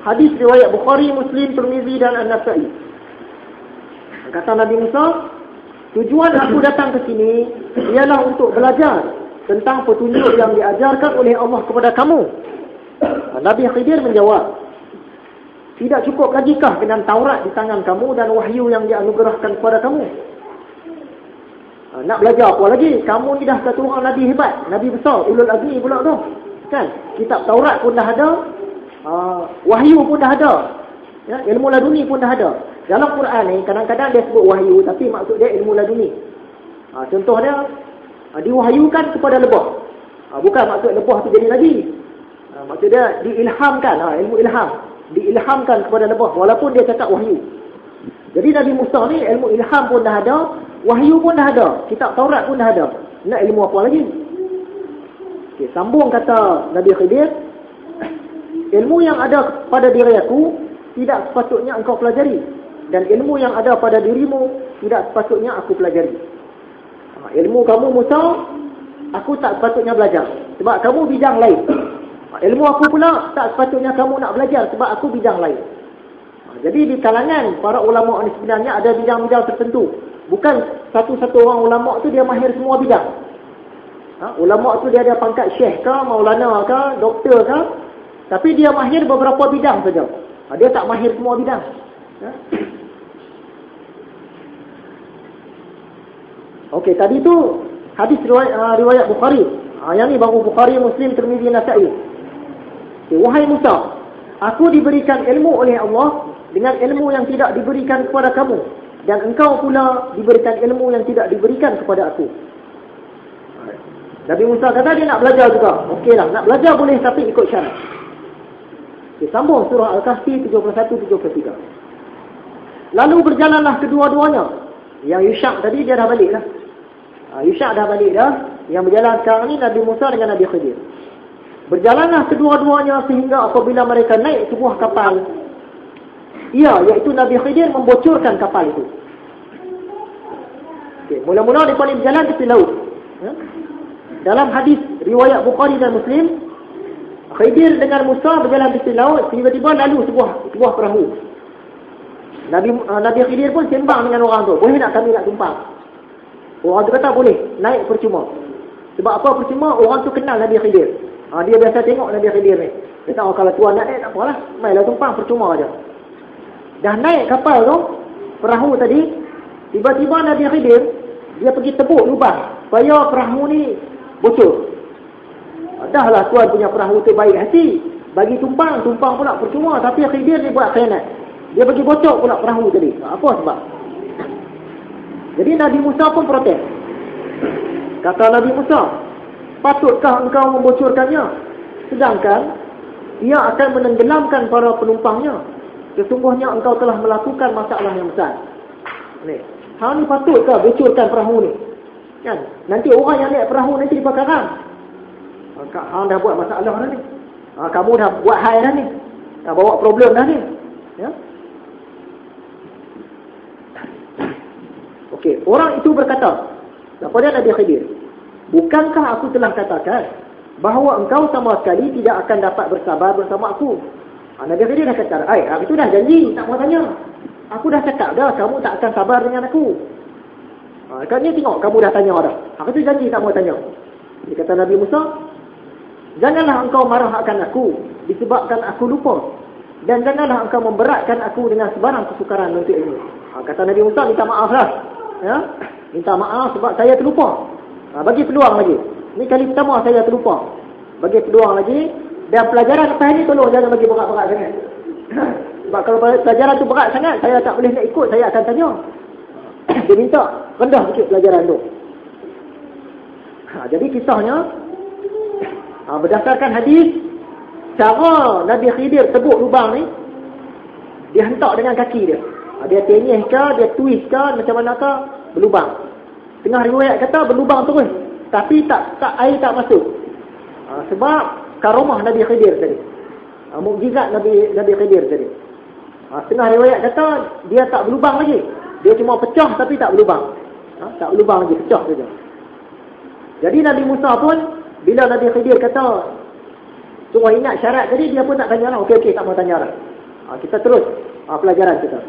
hadis riwayat Bukhari, Muslim, Tirmizi dan An-Nasa'i. Kata Nabi Musa, tujuan aku datang ke sini ialah untuk belajar tentang petunjuk yang diajarkan oleh Allah kepada kamu. Nabi Khidir menjawab, tidak cukup lagikah dengan Taurat di tangan kamu dan wahyu yang dianugerahkan kepada kamu? Nak belajar apa lagi? Kamu ni dah satu orang Nabi hebat, Nabi besar, ulul azmi pula tu. Kan? Kitab Taurat pun dah ada, wahyu pun dah ada, ya? Ilmu laduni pun dah ada. Dalam Quran ni kadang-kadang dia sebut wahyu, tapi maksud dia ilmu laduni. Contoh dia, diwahyukan kepada lebah. Bukan maksud lebah tu jadi nabi. Maksud dia diilhamkan, ilmu ilham. Diilhamkan kepada lebah, walaupun dia cakap wahyu. Jadi Nabi Musa ni ilmu ilham pun dah ada, wahyu pun dah ada, kitab Taurat pun dah ada. Nak ilmu apa lagi? Okay, sambung kata Nabi Khidir, ilmu yang ada pada diri aku tidak sepatutnya engkau pelajari, dan ilmu yang ada pada dirimu tidak sepatutnya aku pelajari. Ilmu kamu Musa, aku tak sepatutnya belajar, sebab kamu bidang lain. Ilmu aku pula tak sepatutnya kamu nak belajar, sebab aku bidang lain. Jadi di kalangan para ulama' ni sebenarnya ada bidang-bidang tertentu. Bukan satu-satu orang ulama' tu dia mahir semua bidang. Ulama' tu dia ada pangkat syekh ke, maulana ke, doktor ke, tapi dia mahir beberapa bidang saja. Dia tak mahir semua bidang. Okey, tadi tu hadis riwayat Bukhari. Yang ni baru Bukhari, Muslim, Tirmizi, Nasa'i. Okay, wahai Musa, aku diberikan ilmu oleh Allah dengan ilmu yang tidak diberikan kepada kamu, dan engkau pula diberikan ilmu yang tidak diberikan kepada aku. Nabi Musa kata dia nak belajar juga. Okeylah, nak belajar boleh, tapi ikut syarat. Okay, sambung surah Al-Kahfi 71-73. Lalu berjalanlah kedua-duanya. Yang Yusha' tadi dia dah balik dah. Yusha' dah balik dah. Yang berjalan sekarang ni Nabi Musa dengan Nabi Khidir. Berjalanlah kedua-duanya sehingga apabila mereka naik sebuah kapal, iaitu Nabi Khidir membocorkan kapal itu. Okay, mula-mula mereka ni berjalan ke tepi laut. Dalam hadis riwayat Bukhari dan Muslim, Khidir dengan Musa berjalan di tepi laut, tiba-tiba lalu sebuah perahu. Nabi Khidir pun sembang dengan orang tu, boleh tak kami nak tumpang? Orang tu kata boleh, naik percuma. Sebab apa percuma? Orang tu kenal Nabi Khidir. Dia biasa tengok Nabi Khidir ni. Dia tahu kalau tuan nak naik tak apalah, mainlah tumpang percuma aja. Dah naik kapal tu, perahu tadi, tiba-tiba Nabi Khidir dia pergi tebuk lubang supaya perahu ni bocor. Dahlah tuan punya perahu tu baik hati, bagi tumpang pula percuma, tapi Khidir ni buat khianat. Dia bagi bocor pula perahu tadi. Apa sebab? Jadi Nabi Musa pun protes. Kata Nabi Musa, patutkah engkau membocorkannya? Sedangkan ia akan menenggelamkan para penumpangnya. Sesungguhnya engkau telah melakukan masalah yang besar. Ni, hang ni patutkah bocorkan perahu ni? Kan? Nanti orang yang naik perahu nanti dipakarang. Hang dah buat masalah dah ni. Kamu dah buat hal dah ni. Dah bawa problem dah ni. Ya? Okey, orang itu berkata, kepada Nabi Khidir, bukankah aku telah katakan bahawa engkau sama sekali tidak akan dapat bersabar bersama aku? Nabi Khidir dah kata, itu dah janji, tak mau tanya. Aku dah cakap dah, kamu tak akan sabar dengan aku. Kan ni tengok, kamu dah tanya dah. Aku tu janji, tak mau tanya. Dia kata Nabi Musa, janganlah engkau marah akan aku disebabkan aku lupa, dan janganlah engkau memberatkan aku dengan sebarang kesukaran untuk ini. Kata Nabi Musa, minta maaf lah. Ya? Minta maaf sebab saya terlupa. Bagi peluang lagi. Ini kali pertama saya terlupa. Bagi peluang lagi. Dan pelajaran lepas ni tolong jangan bagi berat-berat sangat. Sebab kalau pelajaran tu berat sangat, saya tak boleh nak ikut, saya akan tanya. Dia minta rendah sikit pelajaran tu. Jadi kisahnya, berdasarkan hadis, cara Nabi Khidir tebuk lubang ni, dia hentak dengan kaki dia. Dia tenyih ke, dia twist ke, macam mana ke, berlubang. Tengah riwayat kata berlubang terus, tapi tak air tak masuk. Sebab karomah Nabi Khidir tadi. Mukjizat Nabi Khidir tadi. Tengah riwayat kata dia tak berlubang lagi. Dia cuma pecah tapi tak berlubang. Tak berlubang lagi, pecah saja. Jadi Nabi Musa pun, bila Nabi Khidir kata suruh ingat syarat tadi, dia pun tak tanya lah. Okey, tak mau tanya lah. Kita terus pelajaran kita.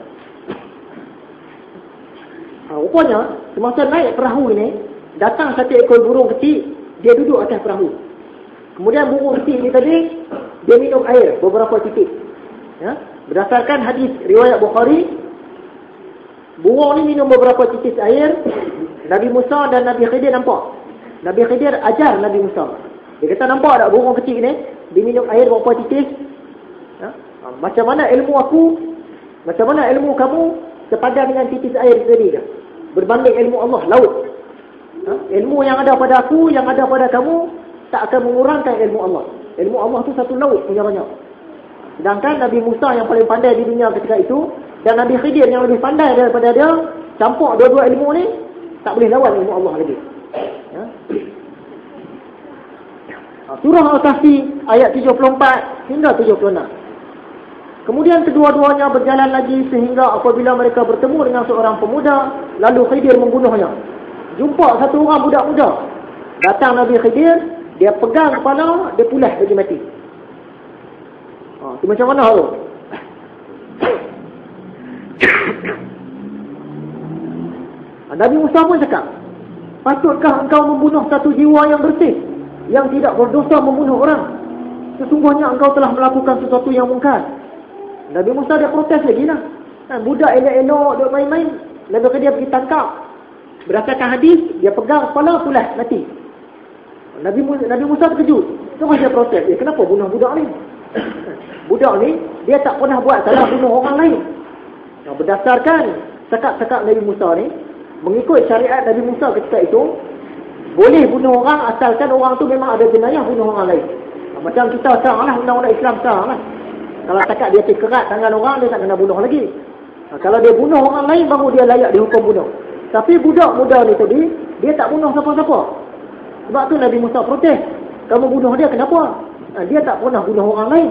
Rupanya semasa naik perahu ini, datang satu ekor burung kecil, dia duduk atas perahu. Kemudian burung kecil ini tadi, dia minum air beberapa titik. Ya? Berdasarkan hadis riwayat Bukhari, burung ni minum beberapa titik air. Nabi Musa dan Nabi Khidir nampak. Nabi Khidir ajar Nabi Musa. Dia kata, nampak tak burung kecil ni, dia minum air beberapa titik. Ya? Macam mana ilmu aku, macam mana ilmu kamu sepadan dengan titik air tadi ke? Berbanding ilmu Allah, laut. Ilmu yang ada pada aku, yang ada pada kamu, tak akan mengurangkan ilmu Allah. Ilmu Allah tu satu laut punya banyak. Sedangkan Nabi Musa yang paling pandai di dunia ketika itu, dan Nabi Khidir yang lebih pandai daripada dia, campur dua-dua ilmu ni, tak boleh lawan ilmu Allah lagi. Ya? Surah Al-Kahfi ayat 74 hingga 76. Kemudian kedua-duanya berjalan lagi sehingga apabila mereka bertemu dengan seorang pemuda, lalu Khidir membunuhnya. Jumpa satu orang budak muda. Datang Nabi Khidir, dia pegang kepala, dia pulas bagi mati. Itu macam mana tu? Nabi Musa pun cakap, patutkah engkau membunuh satu jiwa yang bersih, yang tidak berdosa membunuh orang? Sesungguhnya engkau telah melakukan sesuatu yang mungkar. Nabi Musa dia protes lagi lah. Budak elok-elok, duk main-main, Nabi Khidir pergi tangkap. Berdasarkan hadis, dia pegang kepala, pulas, mati. Nabi Musa terkejut. Terus dia protes. Kenapa bunuh budak ni? Budak ni, dia tak pernah buat salah bunuh orang lain. Berdasarkan cakap-cakap Nabi Musa ni, mengikut syariat Nabi Musa ketika itu, boleh bunuh orang asalkan orang tu memang ada jenayah bunuh orang lain. Macam kita sekarang lah, undang-undang Islam sekarang lah. Kalau cakap dia kerat tangan orang, dia tak kena bunuh lagi. Kalau dia bunuh orang lain, baru dia layak dihukum bunuh. Tapi budak muda ni tadi, dia tak bunuh siapa-siapa. Sebab tu Nabi Musa protes. Kamu bunuh dia kenapa? Dia tak pernah bunuh orang lain.